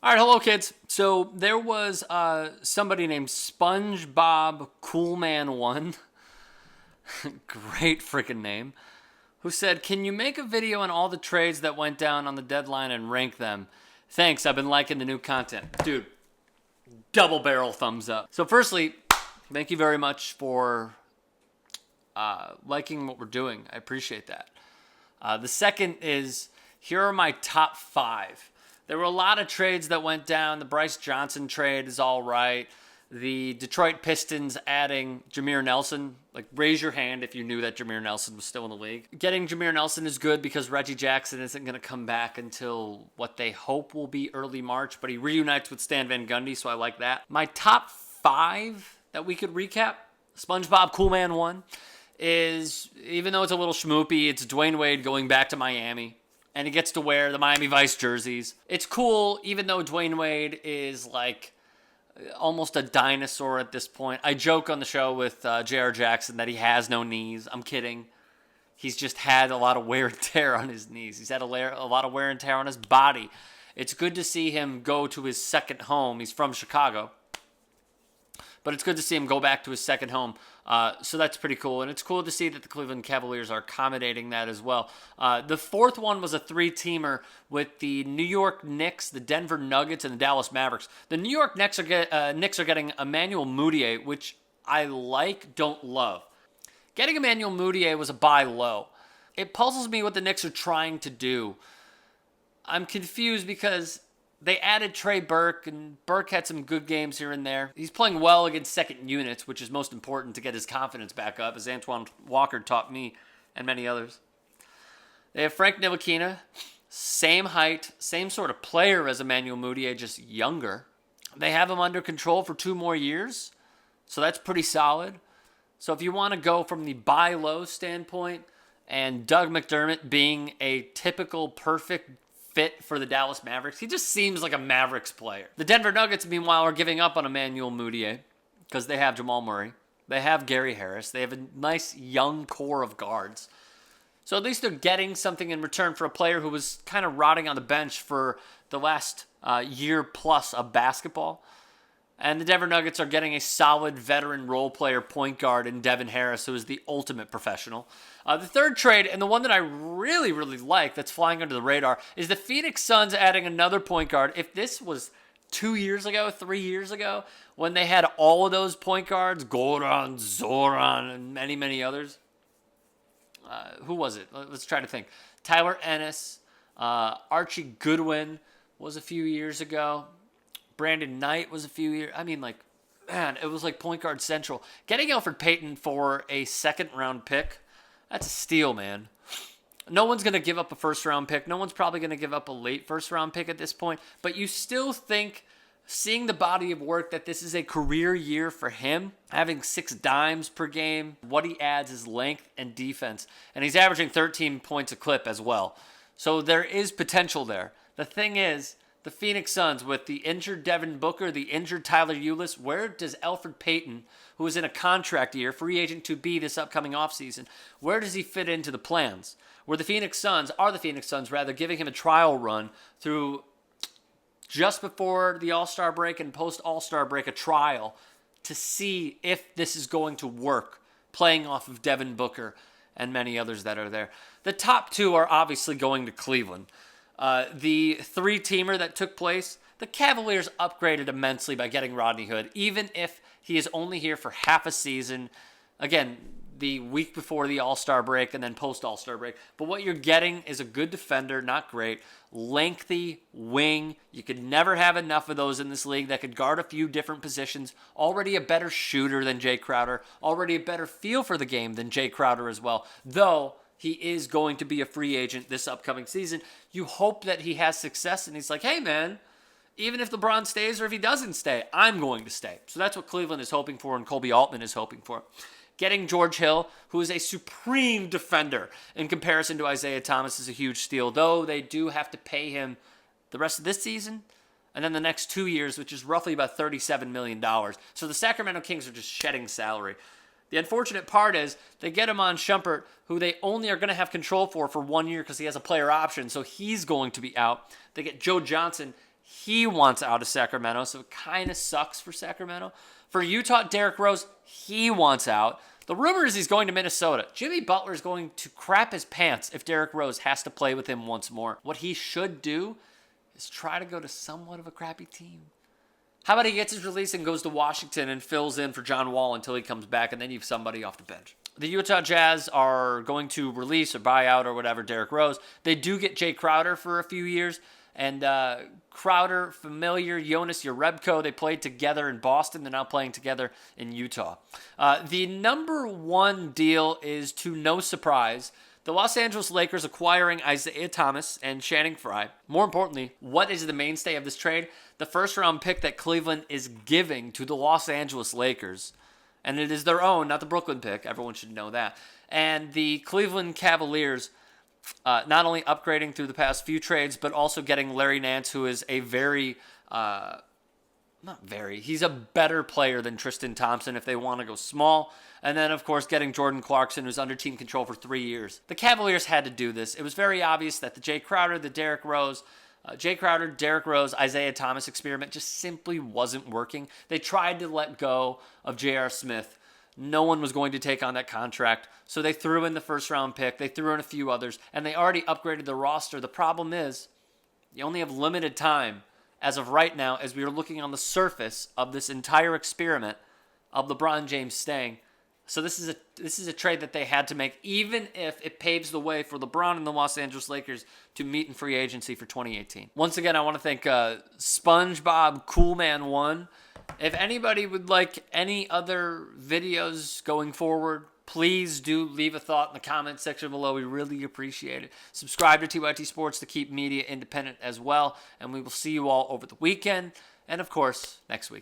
All right, hello, kids. So there was somebody named SpongeBob Coolman1, great freaking name, who said, "Can you make a video on all the trades that went down on the deadline and rank them? Thanks, I've been liking the new content." Dude, double barrel thumbs up. So firstly, thank you very much for liking what we're doing. I appreciate that. The second is, here are my top 5. There were a lot of trades that went down. The Bryce Johnson trade is all right. The Detroit Pistons adding Jameer Nelson. Like, raise your hand if you knew that Jameer Nelson was still in the league. Getting Jameer Nelson is good because Reggie Jackson isn't going to come back until what they hope will be early March, but he reunites with Stan Van Gundy, so I like that. My top 5 that we could recap, SpongeBob Coolman1, is, even though it's a little schmoopy, it's Dwayne Wade going back to Miami. And he gets to wear the Miami Vice jerseys. It's cool, even though Dwayne Wade is like almost a dinosaur at this point. I joke on the show with J.R. Jackson that he has no knees. I'm kidding. He's just had a lot of wear and tear on his knees. He's had a lot of wear and tear on his body. It's good to see him go to his second home. He's from Chicago. But it's good to see him go back to his second home. So that's pretty cool. And it's cool to see that the Cleveland Cavaliers are accommodating that as well. The fourth one was a 3-teamer with the New York Knicks, the Denver Nuggets, and the Dallas Mavericks. The New York Knicks are getting Emmanuel Mudiay, which I don't love. Getting Emmanuel Mudiay was a buy low. It puzzles me what the Knicks are trying to do. I'm confused because they added Trey Burke, and Burke had some good games here and there. He's playing well against second units, which is most important to get his confidence back up, as Antoine Walker taught me and many others. They have Frank Ntilikina, same height, same sort of player as Emmanuel Mudiay, just younger. They have him under control for 2 more years, so that's pretty solid. So if you want to go from the buy low standpoint, and Doug McDermott being a typical perfect fit for the Dallas Mavericks, he just seems like a Mavericks player. The Denver Nuggets, meanwhile, are giving up on Emmanuel Mudiay because they have Jamal Murray. They have Gary Harris. They have a nice young core of guards. So at least they're getting something in return for a player who was kind of rotting on the bench for the last year plus of basketball. And the Denver Nuggets are getting a solid veteran role player point guard in Devin Harris, who is the ultimate professional. The third trade, and the one that I really, really like that's flying under the radar, is the Phoenix Suns adding another point guard. If this was 2 years ago, 3 years ago, when they had all of those point guards, Goran, Zoran, and many, many others, who was it? Let's try to think. Tyler Ennis, Archie Goodwin was a few years ago. Brandon Knight was a few years. I mean, like, man, it was like point guard central. Getting Alfred Payton for a second-round pick, that's a steal, man. No one's going to give up a first-round pick. No one's probably going to give up a late first-round pick at this point. But you still think, seeing the body of work, that this is a career year for him, having 6 dimes per game. What he adds is length and defense. And he's averaging 13 points a clip as well. So there is potential there. The thing is, the Phoenix Suns, with the injured Devin Booker, the injured Tyler Ulis, where does Alfred Payton, who is in a contract year, free agent to be this upcoming offseason, where does he fit into the plans? Where the Phoenix Suns, giving him a trial run through just before the All-Star break and post-All-Star break, a trial to see if this is going to work, playing off of Devin Booker and many others that are there. The top 2 are obviously going to Cleveland. The 3-teamer that took place, the Cavaliers upgraded immensely by getting Rodney Hood, even if he is only here for half a season. Again, the week before the All-Star break and then post-All-Star break. But what you're getting is a good defender, not great, lengthy wing. You could never have enough of those in this league that could guard a few different positions. Already a better shooter than Jay Crowder. Already a better feel for the game than Jay Crowder as well. Though he is going to be a free agent this upcoming season. You hope that he has success, and he's like, hey, man, even if LeBron stays or if he doesn't stay, I'm going to stay. So that's what Cleveland is hoping for and Kobe Altman is hoping for. Getting George Hill, who is a supreme defender in comparison to Isaiah Thomas, is a huge steal, though they do have to pay him the rest of this season and then the next 2 years, which is roughly about $37 million. So the Sacramento Kings are just shedding salary. The unfortunate part is they get him on Shumpert, who they only are going to have control for 1 year because he has a player option, so he's going to be out. They get Joe Johnson, he wants out of Sacramento, so it kind of sucks for Sacramento. For Utah, Derrick Rose, he wants out. The rumor is he's going to Minnesota. Jimmy Butler is going to crap his pants if Derrick Rose has to play with him once more. What he should do is try to go to somewhat of a crappy team. How about he gets his release and goes to Washington and fills in for John Wall until he comes back, and then you have somebody off the bench. The Utah Jazz are going to release or buy out or whatever Derrick Rose. They do get Jay Crowder for a few years. And Crowder, familiar, Jonas Jerebko, they played together in Boston. They're now playing together in Utah. The number one deal is, to no surprise, the Los Angeles Lakers acquiring Isaiah Thomas and Channing Frye. More importantly, what is the mainstay of this trade? The first-round pick that Cleveland is giving to the Los Angeles Lakers. And it is their own, not the Brooklyn pick. Everyone should know that. And the Cleveland Cavaliers not only upgrading through the past few trades, but also getting Larry Nance, who is a he's a better player than Tristan Thompson if they want to go small. And then, of course, getting Jordan Clarkson, who's under team control for 3 years. The Cavaliers had to do this. It was very obvious that the Derrick Rose, Isaiah Thomas experiment just simply wasn't working. They tried to let go of J.R. Smith. No one was going to take on that contract, so they threw in the first-round pick. They threw in a few others, and they already upgraded the roster. The problem is you only have limited time as of right now as we are looking on the surface of this entire experiment of LeBron James staying. So this is a trade that they had to make, even if it paves the way for LeBron and the Los Angeles Lakers to meet in free agency for 2018. Once again, I want to thank SpongeBob Coolman1. If anybody would like any other videos going forward, please do leave a thought in the comment section below. We really appreciate it. Subscribe to TYT Sports to keep media independent as well. And we will see you all over the weekend and, of course, next week.